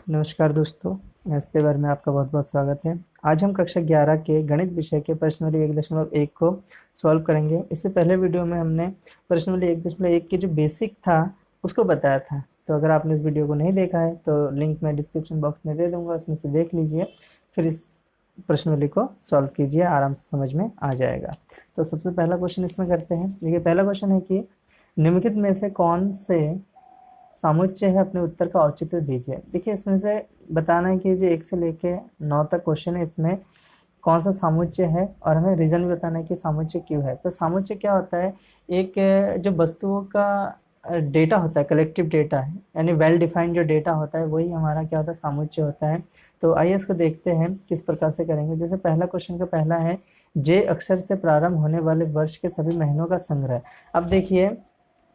नमस्कार दोस्तों, नमस्ते बार में आपका बहुत बहुत स्वागत है। आज हम कक्षा 11 के गणित विषय के प्रश्नावली 1.1 को सॉल्व करेंगे। इससे पहले वीडियो में हमने प्रश्नावली 1.1 के जो बेसिक था उसको बताया था। तो अगर आपने इस वीडियो को नहीं देखा है तो लिंक मैं डिस्क्रिप्शन बॉक्स में दे दूंगा, उसमें से देख लीजिए, फिर इस प्रश्नावली को सॉल्व कीजिए, आराम से समझ में आ जाएगा। तो सबसे पहला क्वेश्चन इसमें करते हैं। देखिए, पहला क्वेश्चन है कि निम्नलिखित में से कौन से समुच्चय है, अपने उत्तर का औचित्य दीजिए। देखिए, इसमें से बताना है कि जो 1 से लेके 9 तक क्वेश्चन है, इसमें कौन सा समुच्चय है और हमें रीजन भी बताना है कि समुच्चय क्यों है। तो समुच्चय क्या होता है? एक जो वस्तुओं का डेटा होता है, कलेक्टिव डेटा है, यानी वेल डिफाइंड जो डेटा होता है वही हमारा क्या होता है, समुच्चय होता है। तो आइए इसको देखते हैं किस प्रकार से करेंगे। जैसे पहला क्वेश्चन का पहला है, जे अक्षर से प्रारंभ होने वाले वर्ष के सभी महीनों का संग्रह। अब देखिए,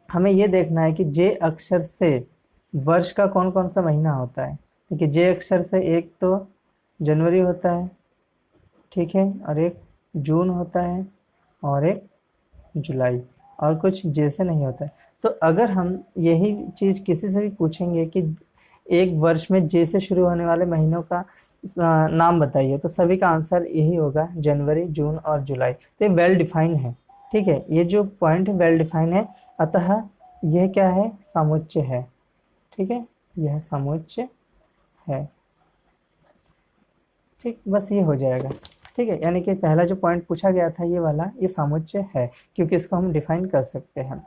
हमें ये देखना है कि जे अक्षर से वर्ष का कौन कौन सा महीना होता है। देखिए, जे अक्षर से एक तो जनवरी होता है, ठीक है, और एक जून होता है और एक जुलाई, और कुछ जे से नहीं होता है। तो अगर हम यही चीज़ किसी से भी पूछेंगे कि एक वर्ष में जे से शुरू होने वाले महीनों का नाम बताइए, तो सभी का आंसर यही होगा, जनवरी, जून और जुलाई। तो ये वेल डिफाइंड है, ठीक है, ये जो पॉइंट है वेल डिफाइंड है, अतः यह क्या है, समुच्चय है, ठीक है, यह समुच्चय है। ठीक, बस ये हो जाएगा, ठीक है, यानी कि पहला जो पॉइंट पूछा गया था ये वाला, ये समुच्चय है, क्योंकि इसको हम डिफाइन कर सकते हैं।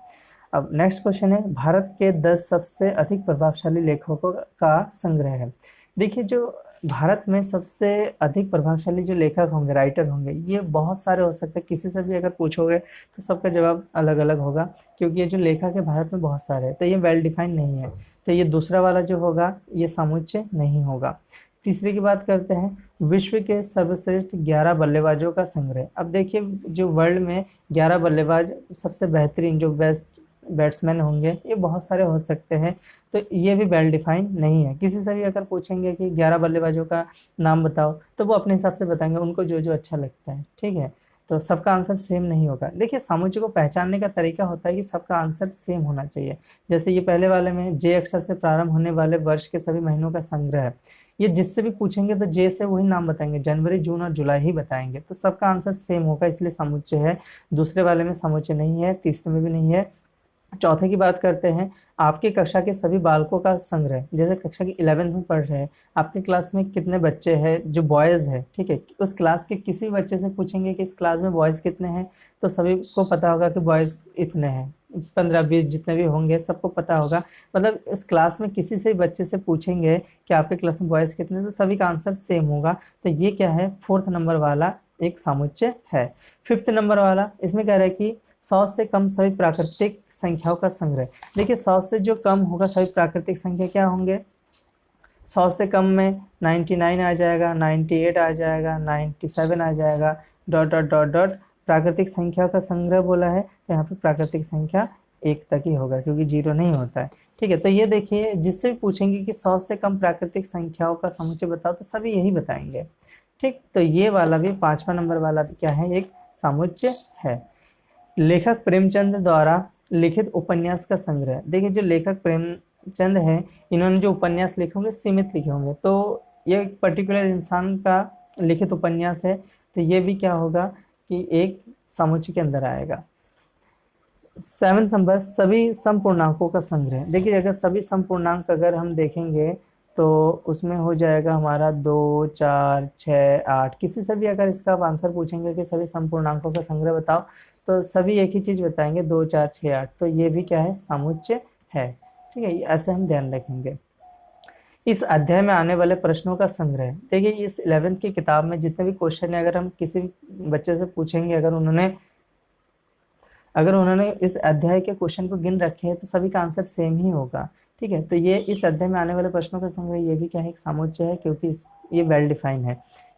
अब नेक्स्ट क्वेश्चन है, भारत के 10 सबसे अधिक प्रभावशाली लेखकों का संग्रह है। देखिए, जो भारत में सबसे अधिक प्रभावशाली जो लेखक होंगे, राइटर होंगे, ये बहुत सारे हो सकते हैं। किसी से भी अगर पूछोगे तो सबका जवाब अलग अलग होगा, क्योंकि ये जो लेखक है भारत में बहुत सारे हैं, तो ये वेल डिफाइंड नहीं है। तो ये दूसरा वाला जो होगा ये समुच्चय नहीं होगा। तीसरे की बात करते हैं, विश्व के सर्वश्रेष्ठ 11 बल्लेबाजों का संग्रह। अब देखिए, जो वर्ल्ड में 11 बल्लेबाज सबसे बेहतरीन जो बेस्ट बैट्समैन होंगे, ये बहुत सारे हो सकते हैं, तो ये भी वेल डिफाइंड नहीं है। किसी से भी अगर पूछेंगे कि 11 बल्लेबाजों का नाम बताओ, तो वो अपने हिसाब से बताएंगे, उनको जो जो अच्छा लगता है, ठीक है। तो सबका आंसर सेम नहीं होगा। देखिए, समुच्चय को पहचानने का तरीका होता है कि सबका आंसर सेम होना चाहिए। जैसे ये पहले वाले में जे अक्षर से प्रारंभ होने वाले वर्ष के सभी महीनों का संग्रह है, ये जिससे भी पूछेंगे तो जे से वही नाम बताएंगे, जनवरी, जून और जुलाई ही बताएंगे, तो सबका आंसर सेम होगा, इसलिए समुच्चय है। दूसरे वाले में समुच्चय नहीं है, तीसरे में भी नहीं है। चौथे की बात करते हैं, आपकी कक्षा के सभी बालकों का संग्रह। जैसे कक्षा की 11th में पढ़ रहे हैं, आपकी क्लास में कितने बच्चे हैं जो बॉयज़ है, ठीक है, उस क्लास के किसी बच्चे से पूछेंगे कि इस क्लास में बॉयज़ कितने हैं, तो सभी को पता होगा कि बॉयज़ इतने हैं, 15-20 जितने भी होंगे सबको पता होगा। मतलब इस क्लास में किसी से बच्चे से पूछेंगे कि आपके क्लास में बॉयज़ कितने, तो सभी का आंसर सेम होगा। तो ये क्या है, 4th नंबर वाला एक समुच्चय है। 5th नंबर वाला, इसमें कह रहा है कि 100 से कम सभी प्राकृतिक संख्याओं का संग्रह। देखिए, 100 से जो कम होगा सभी प्राकृतिक संख्या क्या होंगे, 100 से कम में 99 आ जाएगा, 98 आ जाएगा, 97 आ जाएगा, डॉट डॉट डॉट डॉट। प्राकृतिक संख्या का संग्रह बोला है, तो यहाँ पे प्राकृतिक संख्या 1 तक ही होगा, क्योंकि 0 नहीं होता है, ठीक है। तो ये देखिए, जिससे भी पूछेंगे कि 100 से कम प्राकृतिक संख्याओं का समुच्चय बताओ, तो सभी यही बताएंगे, ठीक। तो ये वाला भी 5वां नंबर वाला भी क्या है, एक समुच्चय है। लेखक प्रेमचंद द्वारा लिखित उपन्यास का संग्रह। देखिए, जो लेखक प्रेमचंद है, इन्होंने जो उपन्यास लिखे होंगे सीमित लिखे होंगे, तो ये एक पर्टिकुलर इंसान का लिखित उपन्यास है, तो ये भी क्या होगा कि एक समुच्चय के अंदर आएगा। 7th नंबर, सभी समपूर्णांकों का संग्रह। देखिए, अगर सभी समपूर्णांक अगर हम देखेंगे तो उसमें हो जाएगा हमारा 2, 4, 6, 8। किसी से भी अगर इसका आप आंसर पूछेंगे कि सभी समपूर्णांकों का संग्रह बताओ, तो सभी एक ही चीज़ बताएंगे, 2, 4, 6, 8। तो ये भी क्या है, समुच्चय है, ठीक है, ऐसे हम ध्यान रखेंगे। इस अध्याय में आने वाले प्रश्नों का संग्रह। देखिए, इस 11th की किताब में जितने भी क्वेश्चन है, अगर हम किसी बच्चे से पूछेंगे, अगर उन्होंने इस अध्याय के क्वेश्चन को गिन रखे हैं, तो सभी का आंसर सेम ही होगा, ठीक है। तो ये इस अध्याय में आने वाले प्रश्नों का संग्रह, ये भी क्या है, एक समुच्चय है, क्योंकि ये वेल डिफाइन है।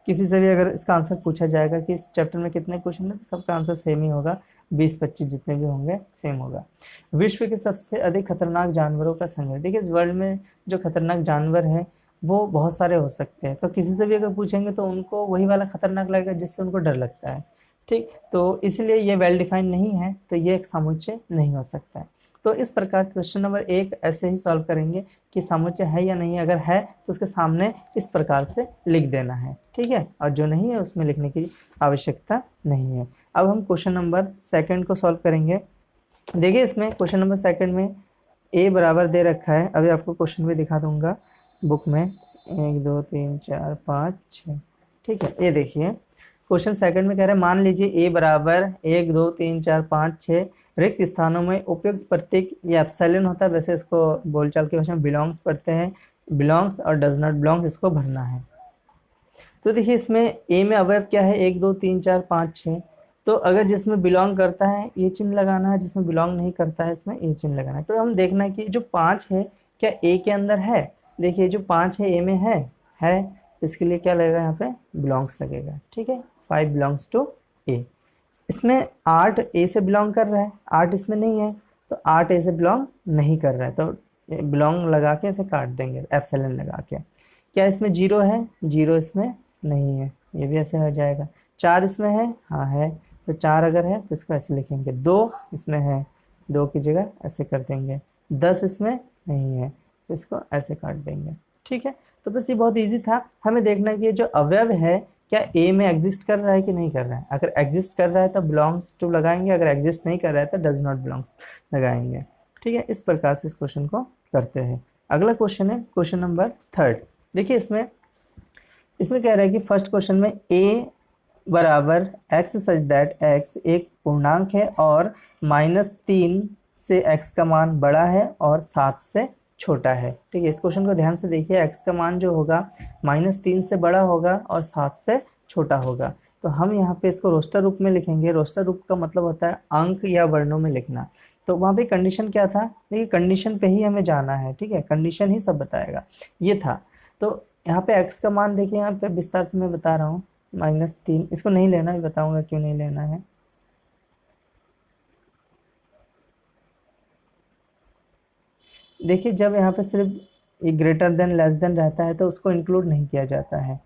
किसी से भी अगर इसका आंसर पूछा जाएगा कि इस चैप्टर में कितने क्वेश्चन है, तो सबका आंसर सेम ही होगा, 20-25 जितने भी होंगे सेम होगा। विश्व के सबसे अधिक खतरनाक जानवरों का संग्रह। देखिए, इस वर्ल्ड में जो खतरनाक जानवर है वो बहुत सारे हो सकते हैं, तो किसी से भी अगर पूछेंगे तो उनको वही वाला खतरनाक लगेगा जिससे उनको डर लगता है, ठीक। तो इसलिए ये वेल डिफाइंड नहीं है, तो ये एक समुच्चय नहीं हो सकता है। तो इस प्रकार क्वेश्चन नंबर 1 ऐसे ही सॉल्व करेंगे कि समुच्चय है या नहीं, अगर है तो उसके सामने इस प्रकार से लिख देना है, ठीक है, और जो नहीं है उसमें लिखने की आवश्यकता नहीं है। अब हम क्वेश्चन नंबर 2 को सॉल्व करेंगे। देखिए इसमें क्वेश्चन नंबर 2 में a बराबर दे रखा है, अभी आपको क्वेश्चन भी दिखा दूंगा बुक में, 1 2 3 4 5 6, ठीक है। ये देखिए क्वेश्चन 2 में कह रहे हैं मान लीजिए a बराबर 1 2 3 4 5 6 रिक्त स्थानों में उपयुक्त प्रतीक, ये एप्सिलॉन होता है, वैसे इसको बोलचाल की भाषा में बिलोंग्स पढ़ते हैं, बिलोंग्स और डज नॉट बिलोंग्स इसको भरना है। तो देखिए इसमें a में अवयव क्या है, 1 2 3 4 5 6, तो अगर जिसमें बिलोंग करता है ये चिन्ह लगाना है, जिसमें बिलोंग नहीं करता है इसमें ये चिन्ह लगाना है। तो हम देखना है कि जो 5 है क्या a के अंदर है, देखिए जो 5 है a में है, तो इसके लिए क्या लगेगा, यहाँ पे बिलोंग्स लगेगा, ठीक है, 5 बिलोंग्स टू a। इसमें 8 a से बिलोंग कर रहा है, 8 इसमें नहीं है, तो 8 a से बिलोंग नहीं कर रहा है, तो बिलोंग लगा के इसे काट देंगे एप्सिलॉन लगा के। क्या इसमें 0 है, 0 इसमें नहीं है, ये भी ऐसे हो जाएगा। 4 इसमें है, हाँ है, तो 4 अगर है तो इसको ऐसे लिखेंगे। 2 इसमें है, 2 की जगह ऐसे कर देंगे। 10 इसमें नहीं है, तो इसको ऐसे काट देंगे, ठीक है। तो बस ये बहुत इजी था, हमें देखना है कि ये जो अवयव है क्या ए में एग्जिस्ट कर रहा है कि नहीं कर रहा है। अगर एग्जिस्ट कर रहा है तो बिलोंग्स टू लगाएंगे, अगर एग्जिस्ट नहीं कर रहा है तो डज नॉट बिलोंग्स लगाएंगे, ठीक है। इस प्रकार से इस क्वेश्चन को करते हैं। अगला क्वेश्चन है क्वेश्चन नंबर 3। देखिए इसमें कह रहा है कि फर्स्ट क्वेश्चन में a बराबर x सच दैट x एक पूर्णांक है और -3 से x का मान बड़ा है और 7 से छोटा है, ठीक है। इस क्वेश्चन को ध्यान से देखिए, x का मान जो होगा -3 से बड़ा होगा और 7 से छोटा होगा। तो हम यहाँ पे इसको रोस्टर रूप में लिखेंगे। रोस्टर रूप का मतलब होता है अंक या वर्णों में लिखना। तो वहाँ पे कंडीशन क्या था, देखिए कंडीशन पे ही हमें जाना है, ठीक है, कंडीशन ही सब बताएगा, ये था। तो यहाँ पे x का मान देखिए, यहाँ पे विस्तार से मैं बता रहा हूँ, -3, इसको नहीं लेना है, बताऊंगा क्यों नहीं लेना है। देखिए जब यहाँ पे सिर्फ ये ग्रेटर देन लेस देन रहता है तो उसको इंक्लूड नहीं किया जाता है,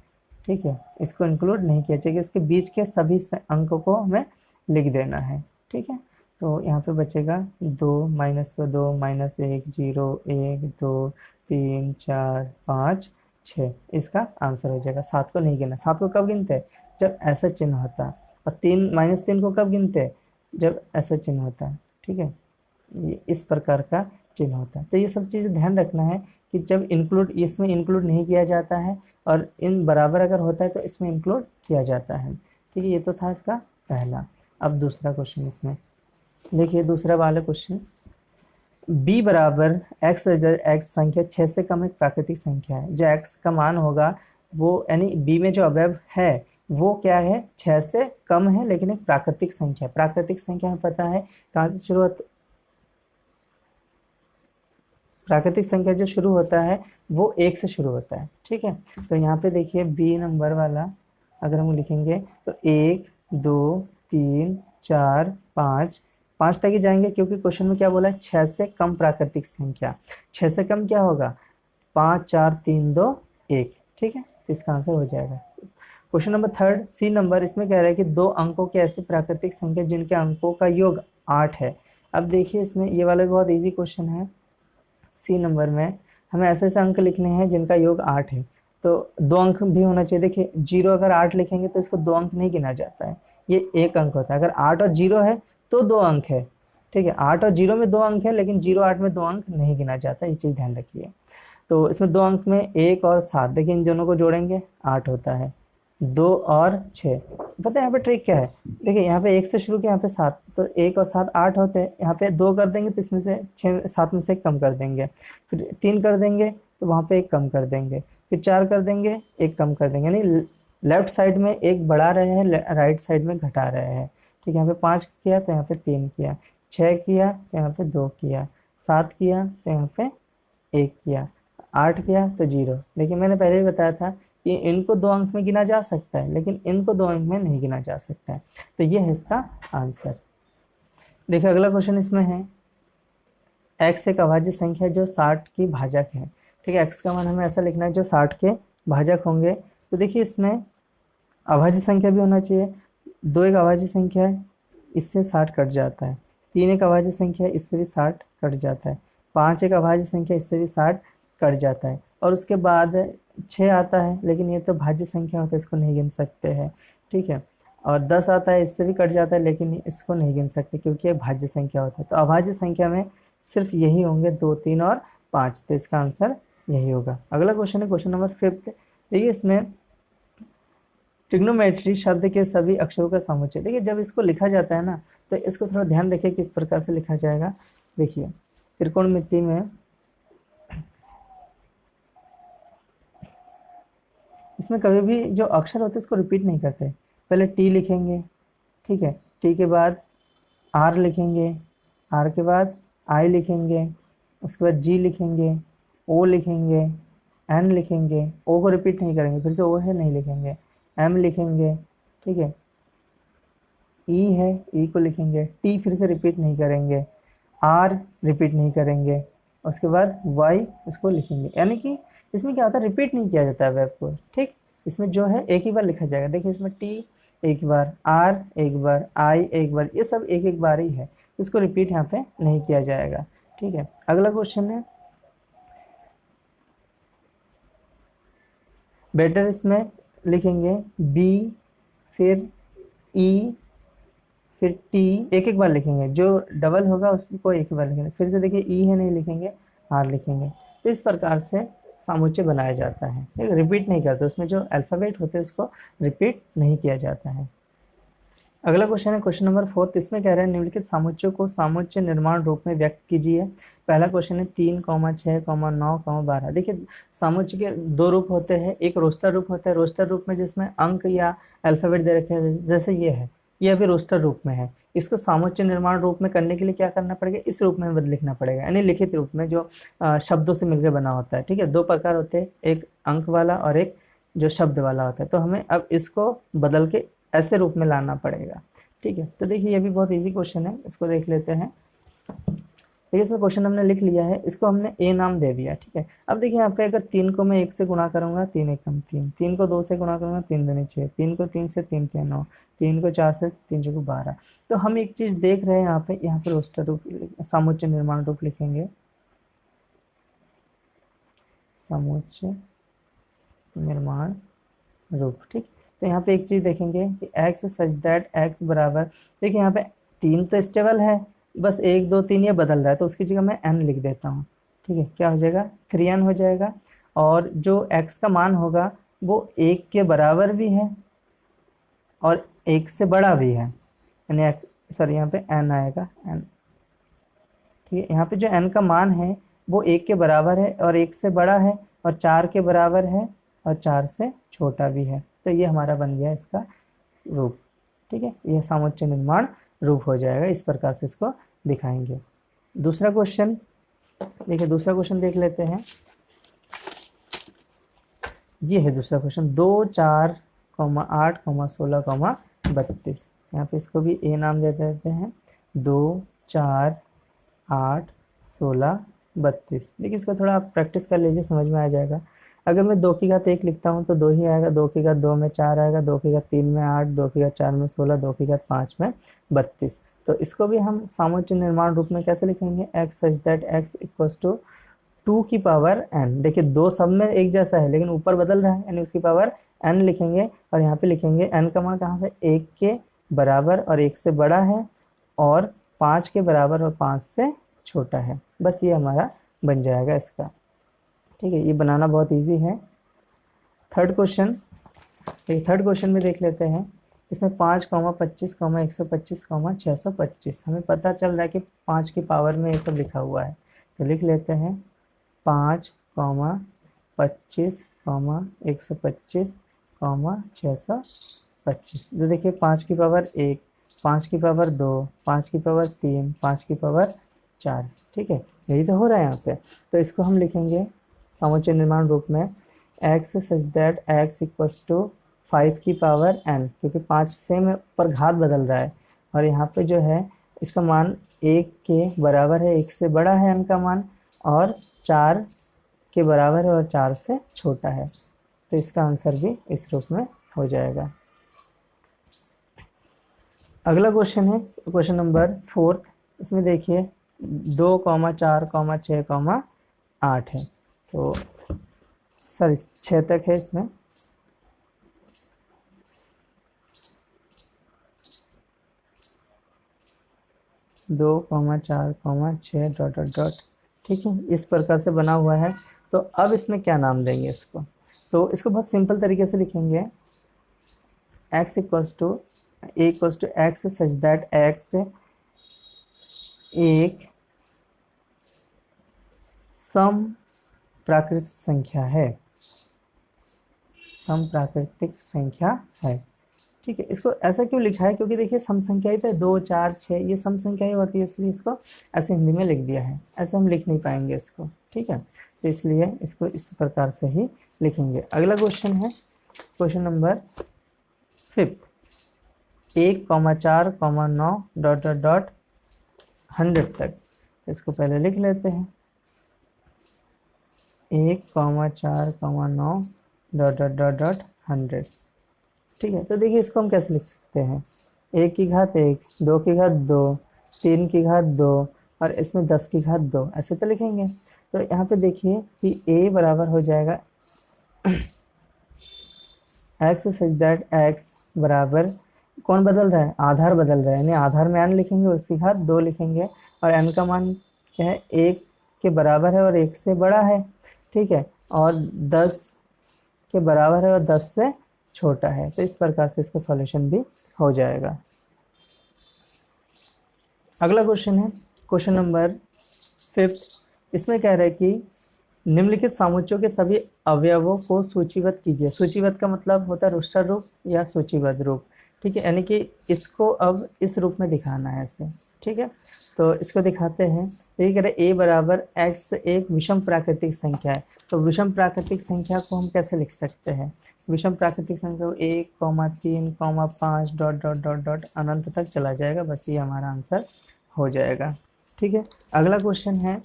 ठीक है, इसको इंक्लूड नहीं किया चाहिए, इसके बीच के सभी अंकों को हमें लिख देना है, ठीक है। तो यहाँ पे बचेगा 2 -2 2 -1 0 1 2 3 4 5 6, इसका आंसर हो जाएगा। 7 को नहीं गिना, 7 को कब गिनते हैं, जब ऐसा चिन्ह होता है, और 3 को कब गिनते हैं, जब ऐसा चिन्ह होता है, ठीक है, ये इस प्रकार का चिन्ह होता है। तो ये सब चीज़ें ध्यान रखना है कि जब इंक्लूड, इसमें इंक्लूड नहीं किया जाता है, और इन बराबर अगर होता है तो इसमें इंक्लूड किया जाता है, ठीक है। ये तो था इसका पहला। अब दूसरा क्वेश्चन इसमें देखिए, दूसरा वाला क्वेश्चन, b बराबर x संख्या 6 से कम एक प्राकृतिक संख्या है। जो x का मान होगा वो, यानी b में जो अवयव है वो क्या है, 6 से कम है, लेकिन एक प्राकृतिक संख्या। प्राकृतिक संख्या हमें पता है कहाँ से शुरुआत, प्राकृतिक संख्या जो शुरू होता है वो 1 से शुरू होता है, ठीक है। तो यहाँ पे देखिए b नंबर वाला अगर हम लिखेंगे तो 1 2 3 4 5 तक ही जाएंगे, क्योंकि क्वेश्चन में क्या बोला है, 6 से कम प्राकृतिक संख्या। 6 से कम क्या होगा, 5 4 3 2 1, ठीक है, तो इसका आंसर हो जाएगा। क्वेश्चन नंबर 3 सी नंबर, इसमें कह रहा है कि 2 अंकों की ऐसी प्राकृतिक संख्या जिनके अंकों का योग 8 है। अब देखिए इसमें ये वाला भी बहुत ईजी क्वेश्चन है। सी नंबर में हमें ऐसे ऐसे अंक लिखने हैं जिनका योग 8 है, तो 2 अंक भी होना चाहिए। देखिए 0 अगर 8 लिखेंगे तो इसको 2 अंक नहीं गिना जाता है, ये 1 अंक होता है। अगर 8 और 0 है तो 2 अंक है, ठीक है, 8 और 0 में 2 अंक है, लेकिन 0 8 में 2 अंक नहीं गिना जाता, ये चीज़ ध्यान रखिए। तो इसमें 2 अंक में 1 और 7, देखिए इन दोनों को जोड़ेंगे 8 होता है, 2 और 6। पता है यहाँ पे ट्रिक क्या है, देखिए यहाँ पे 1 से शुरू किया, यहाँ पे 7, तो 1 और 7 8 होते हैं। यहाँ पे 2 कर देंगे तो इसमें से 7 में से 1 कम कर देंगे, फिर 3 कर देंगे तो वहाँ पे 1 कम कर देंगे, फिर 4 कर देंगे 1 कम कर देंगे, यानी लेफ्ट साइड में 1 बढ़ा रहे हैं, राइट साइड में घटा रहे हैं, ठीक है। यहाँ पे 5 किया तो यहाँ पे 3 किया, 6 किया तो यहाँ पे 2 किया, 7 किया तो यहाँ पे 1 किया, 8 किया तो 0। देखिए मैंने पहले ही बताया था कि इनको 2 अंक में गिना जा सकता है, लेकिन इनको 2 अंक में नहीं गिना जा सकता है, तो ये है इसका आंसर। देखिए अगला क्वेश्चन इसमें है, x एक अभाज्य संख्या जो 60 की भाजक है, ठीक है। x का मान हमें ऐसा लिखना है जो 60 के भाजक होंगे। तो देखिए इसमें अभाज्य संख्या भी होना चाहिए, 2 एक अभाज्य संख्या है, इससे 60 कट जाता है, 3 एक अभाज्य संख्या है, इससे भी 60 कट जाता है। 5 एक अभाज्य संख्या, इससे भी 60 कट जाता है। और उसके बाद 6 आता है, लेकिन ये तो भाज्य संख्या होता है, इसको नहीं गिन सकते हैं, ठीक है। और 10 आता है, इससे भी कट जाता है, लेकिन इसको नहीं गिन सकते क्योंकि ये भाज्य संख्या होता है। तो अभाज्य संख्या में सिर्फ यही होंगे 2, 3 और 5, तो इसका आंसर यही होगा। अगला क्वेश्चन है क्वेश्चन नंबर 5। देखिए इसमें ट्रिग्नोमेट्री शब्द के सभी अक्षरों का समुच्चय। देखिए जब इसको लिखा जाता है ना, तो इसको थोड़ा ध्यान रखिए किस प्रकार से लिखा जाएगा। देखिए त्रिकोणमिति में इसमें कभी भी जो अक्षर होते हैं इसको रिपीट नहीं करते। पहले टी लिखेंगे, ठीक है, टी के बाद आर लिखेंगे, आर के बाद आई लिखेंगे, उसके बाद जी लिखेंगे, ओ लिखेंगे, एन लिखेंगे, ओ को रिपीट नहीं करेंगे, फिर से ओ है नहीं लिखेंगे, एम लिखेंगे, ठीक है, ई है, ई को लिखेंगे, टी फिर से रिपीट नहीं करेंगे, आर रिपीट नहीं करेंगे, उसके बाद वाई इसको लिखेंगे। यानी कि इसमें क्या होता है, रिपीट नहीं किया जाता है वेब को, ठीक। इसमें जो है एक ही बार लिखा जाएगा। देखिए इसमें टी एक बार, आर एक बार, आई एक बार, ये सब एक एक बार ही है, इसको रिपीट यहाँ पे नहीं किया जाएगा, ठीक है। अगला क्वेश्चन है बेटर, इसमें लिखेंगे बी, फिर ई, फिर टी, एक एक बार लिखेंगे, जो डबल होगा उसको एक ही बार लिखेंगे। फिर से देखिए ई है नहीं लिखेंगे, आर लिखेंगे। तो इस प्रकार से समुच्चय बनाया जाता है, ठीक, रिपीट नहीं करते, उसमें जो अल्फ़ाबेट होते हैं उसको रिपीट नहीं किया जाता है। अगला क्वेश्चन है क्वेश्चन नंबर 4। इसमें कह रहे हैं निम्नलिखित समुच्चयों को समुच्चय निर्माण रूप में व्यक्त कीजिए। पहला क्वेश्चन है 3, 6, 9, 12। देखिए समुच्चय के 2 रूप होते हैं, एक रोस्टर रूप होता है, रोस्टर रूप में जिसमें अंक या अल्फ़ाबेट दे रखे हैं, जैसे ये है, ये अभी रोस्टर रूप में है। इसको समुच्चय निर्माण रूप में करने के लिए क्या करना पड़ेगा, इस रूप में लिखना पड़ेगा, यानी लिखित रूप में जो शब्दों से मिलकर बना होता है, ठीक है। 2 प्रकार होते हैं, एक अंक वाला और एक जो शब्द वाला होता है। तो हमें अब इसको बदल के ऐसे रूप में लाना पड़ेगा, ठीक है। तो देखिए ये भी बहुत इजी क्वेश्चन है, इसको देख लेते हैं। देखिए इसमें क्वेश्चन हमने लिख लिया है, इसको हमने ए नाम दे दिया, ठीक है। अब देखिए यहाँ पे अगर 3 को मैं 1 से गुणा करूंगा, 3 एकम 3, 3 को 2 से गुणा करूंगा, 3 दूनी 6, 3 को 3 से 3 3 9, 3 को 4 से 3 चौको 12। तो हम एक चीज देख रहे हैं यहाँ पे रोस्टर रूप, समुच्चय निर्माण रूप लिखेंगे, समुच्चय निर्माण रूप, ठीक। तो यहाँ पे एक चीज देखेंगे कि x सच दैट x बराबर, देखिए यहाँ पे 3 तो स्टेबल है, बस 1 2 3 ये बदल रहा है, तो उसकी जगह मैं n लिख देता हूँ, ठीक है। क्या हो जाएगा, 3n हो जाएगा। और जो x का मान होगा वो 1 के बराबर भी है और 1 से बड़ा भी है, यानी सॉरी यहाँ पे n आएगा, n, ठीक है। यहाँ पे जो n का मान है वो 1 के बराबर है और 1 से बड़ा है और 4 के बराबर है और 4 से छोटा भी है। तो ये हमारा बन गया इसका रूप, ठीक है। यह समुच्चय निर्माण रूप हो जाएगा, इस प्रकार से इसको दिखाएंगे। दूसरा क्वेश्चन देखिए, दूसरा क्वेश्चन देख लेते हैं। ये है दूसरा क्वेश्चन, 2, 4, 8, 16, 32। यहाँ पे इसको भी ए नाम दे देते हैं, 2, 4, 8, 16, 32। देखिए इसको थोड़ा आप प्रैक्टिस कर लीजिए, समझ में आ जाएगा। अगर मैं 2 की घात 1 लिखता हूँ तो 2 ही आएगा, 2 की घात 2 में 4 आएगा, 2 की घात 3 में 8, 2 की घात 4 में 16, 2 की घात 5 में 32। तो इसको भी हम समुच्चय निर्माण रूप में कैसे लिखेंगे, x such that x equals to 2 की पावर n। देखिए 2 सब में एक जैसा है लेकिन ऊपर बदल रहा है, यानी उसकी पावर n लिखेंगे। और यहाँ पे लिखेंगे n का मान कहाँ से, 1 के बराबर और 1 से बड़ा है और 5 के बराबर और 5 से छोटा है। बस ये हमारा बन जाएगा इसका, ठीक है। ये बनाना बहुत इजी है। थर्ड क्वेश्चन, थर्ड क्वेश्चन में देख लेते हैं। इसमें 5, 25, 125, 625। हमें पता चल रहा है कि 5 की पावर में ये सब लिखा हुआ है, तो लिख लेते हैं 5, 25, 125, 625। तो देखिए 5 की पावर 1, 5 की पावर 2, 5 की पावर 3, 5 की पावर 4, ठीक है। यही तो हो रहा है यहाँ पे। तो इसको हम लिखेंगे समुच्चय निर्माण रूप में x such that x equals to 5 की पावर n, क्योंकि 5 से में पर घात बदल रहा है और यहाँ पे जो है इसका मान 1 के बराबर है, 1 से बड़ा है n का मान, और 4 के बराबर है और 4 से छोटा है। तो इसका आंसर भी इस रूप में हो जाएगा। अगला क्वेश्चन है क्वेश्चन नंबर 4। इसमें देखिए 2,4,6,8 है, तो सॉरी 6 तक है इसमें। दो कॉमा 4,6 डॉट डॉट डॉट, ठीक है, इस प्रकार से बना हुआ है। तो अब इसमें क्या नाम देंगे इसको, तो इसको बहुत सिंपल तरीके से लिखेंगे, x equals to x such that x एक सम प्राकृतिक संख्या है, सम प्राकृतिक संख्या है, ठीक है। इसको ऐसा क्यों लिखा है, क्योंकि देखिए सम संख्या ही तो 2, 4, 6 ये सम संख्या ही होती है, इसलिए इसको ऐसे हिंदी में लिख दिया है, ऐसे हम लिख नहीं पाएंगे इसको, ठीक है। तो इसलिए इसको इस प्रकार से ही लिखेंगे। अगला क्वेश्चन है question number 5, 1,4,9 dot dot dot 100 तक। तो इसको पहले लिख लेते हैं, 1,4,9 डॉट डॉट डॉट डॉट 100, ठीक है। तो देखिए इसको हम कैसे लिख सकते हैं, 1 की घात 1, 2 की घात 2, 3 की घात 2 और इसमें 10 की घात 2, ऐसे तो लिखेंगे। तो यहाँ पे देखिए कि a बराबर हो जाएगा x सच दैट x बराबर, कौन बदल रहा है, आधार बदल रहा है, यानी आधार में n लिखेंगे, उसकी घात 2 लिखेंगे, और n का मान क्या है, 1 के बराबर है और 1 से बड़ा है, ठीक है, और 10 के बराबर है और 10 से छोटा है। तो इस प्रकार से इसका सॉल्यूशन भी हो जाएगा। अगला क्वेश्चन है क्वेश्चन नंबर 5, इसमें कह रहा है कि निम्नलिखित सामुच्चयों के सभी अवयवों को सूचीबद्ध कीजिए। सूचीबद्ध का मतलब होता है रोस्टर रूप या सूचीबद्ध रूप, ठीक है, यानी कि इसको अब इस रूप में दिखाना है ऐसे, ठीक है। तो इसको दिखाते हैं, ये कह रहे a बराबर x एक विषम प्राकृतिक संख्या है। तो विषम प्राकृतिक संख्या को हम कैसे लिख सकते हैं, विषम प्राकृतिक संख्या को 1, 3, 5 डॉट डॉट डॉट डॉट अनंत तक चला जाएगा, बस ये हमारा आंसर हो जाएगा, ठीक है। अगला क्वेश्चन है,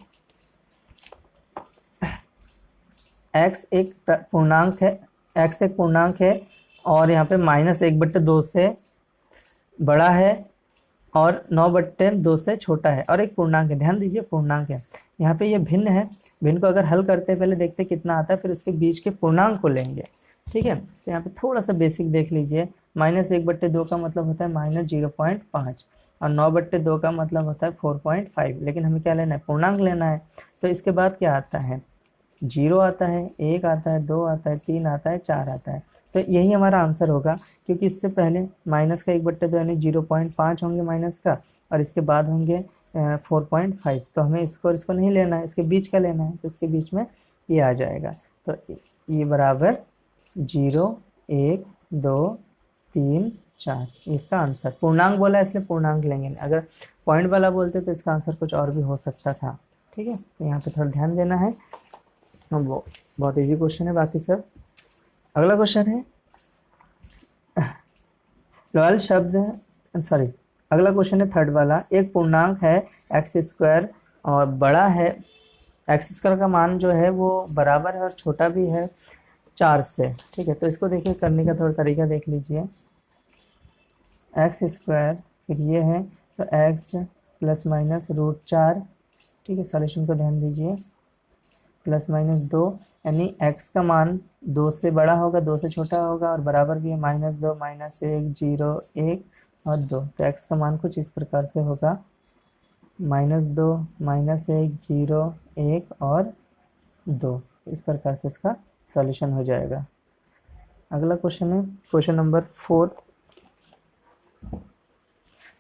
x एक पूर्णांक है, x एक पूर्णांक है और यहाँ पे -1/2 से बड़ा है और 9/2 से छोटा है, और एक पूर्णांक है, ध्यान दीजिए पूर्णांक है, यहाँ पे ये भिन्न है। भिन्न को अगर हल करते हैं, पहले देखते हैं कितना आता है, फिर उसके बीच के पूर्णांक को लेंगे, ठीक है। तो यहाँ पे थोड़ा सा बेसिक देख लीजिए, -1/2 का मतलब होता है -0.5 और 9/2 का मतलब होता है 4.5, लेकिन हमें क्या लेना है, पूर्णांक लेना है। तो इसके बाद क्या आता है, 0 आता है, 1 आता है, 2 आता है, 3 आता है, 4 आता है। तो यही हमारा आंसर होगा, क्योंकि इससे पहले माइनस का 1/2 यानी 0.5 होंगे माइनस का, और इसके बाद होंगे 4.5। तो हमें इसको और इसको नहीं लेना है, इसके बीच का लेना है, तो इसके बीच में ये आ जाएगा। तो ये बराबर 0, 1, 2, 3, 4, इसका आंसर। पूर्णांक बोला है इसलिए पूर्णांक लेंगे, अगर पॉइंट वाला बोलते तो इसका आंसर कुछ और भी हो सकता था, ठीक है। तो यहाँ पे थोड़ा ध्यान देना है, वो बहुत इजी क्वेश्चन है बाकी सब। अगला क्वेश्चन है लॉयल शब्द, सॉरी अगला क्वेश्चन है थर्ड वाला, एक पूर्णांक है x² और बड़ा है, x² का मान जो है वो बराबर है और छोटा भी है 4 से, ठीक है। तो इसको देखिए करने का थोड़ा तरीका देख लीजिए, x² फिर ये है, तो x ± √4, ठीक है। सॉल्यूशन को ध्यान दीजिए, +-2 यानी x का मान 2 से बड़ा होगा, 2 से छोटा होगा, और बराबर भी है -2, -1, 0, 1 और 2। तो x का मान कुछ इस प्रकार से होगा, -2, -1, 0, 1 और 2। इस प्रकार से इसका सॉल्यूशन हो जाएगा। अगला क्वेश्चन है क्वेश्चन नंबर 4,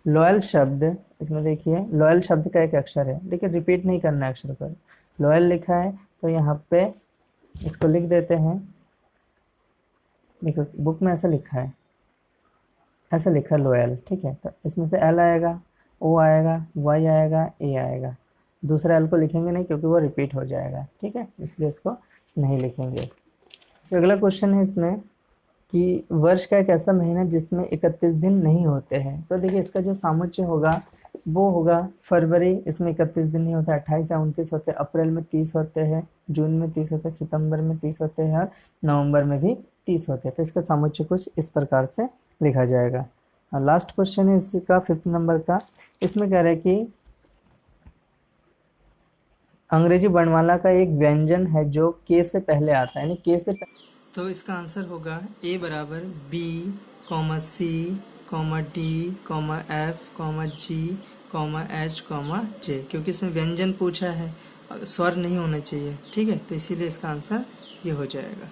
लॉयल शब्द। इसमें देखिए लॉयल शब्द का एक अक्षर है, देखिए रिपीट नहीं करना है अक्षर पर, लॉयल लिखा है तो यहाँ पे इसको लिख देते हैं, देखो बुक में ऐसा लिखा है, ऐसा लिखा लॉयल, ठीक है। तो इसमें से L आएगा, O आएगा, Y आएगा, A आएगा, दूसरा L को लिखेंगे नहीं क्योंकि वो रिपीट हो जाएगा, ठीक है, इसलिए इसको नहीं लिखेंगे। तो अगला क्वेश्चन है इसमें कि वर्ष का एक ऐसा महीना जिसमें 31 दिन नहीं होते हैं। तो देखिए इसका जो सामुच्य होगा वो होगा फरवरी, इसमें 31 दिन नहीं होते, 28 या 29 होते हैं, अप्रैल में 30 होते हैं, जून में 30 होते हैं, सितंबर में 30 होते हैं और नवंबर में भी 30 होते हैं। तो इसका सामुच्य कुछ इस प्रकार से लिखा जाएगा। लास्ट क्वेश्चन है इसका 5th नंबर का, इसमें कह रहा है कि अंग्रेजी वर्णमाला का एक व्यंजन है जो के से पहले आता है, यानी के से तो इसका आंसर होगा ए बराबर B comma C comma D comma F comma G comma H comma J, क्योंकि इसमें व्यंजन पूछा है, स्वर नहीं होना चाहिए। ठीक है, तो इसीलिए इसका आंसर ये हो जाएगा।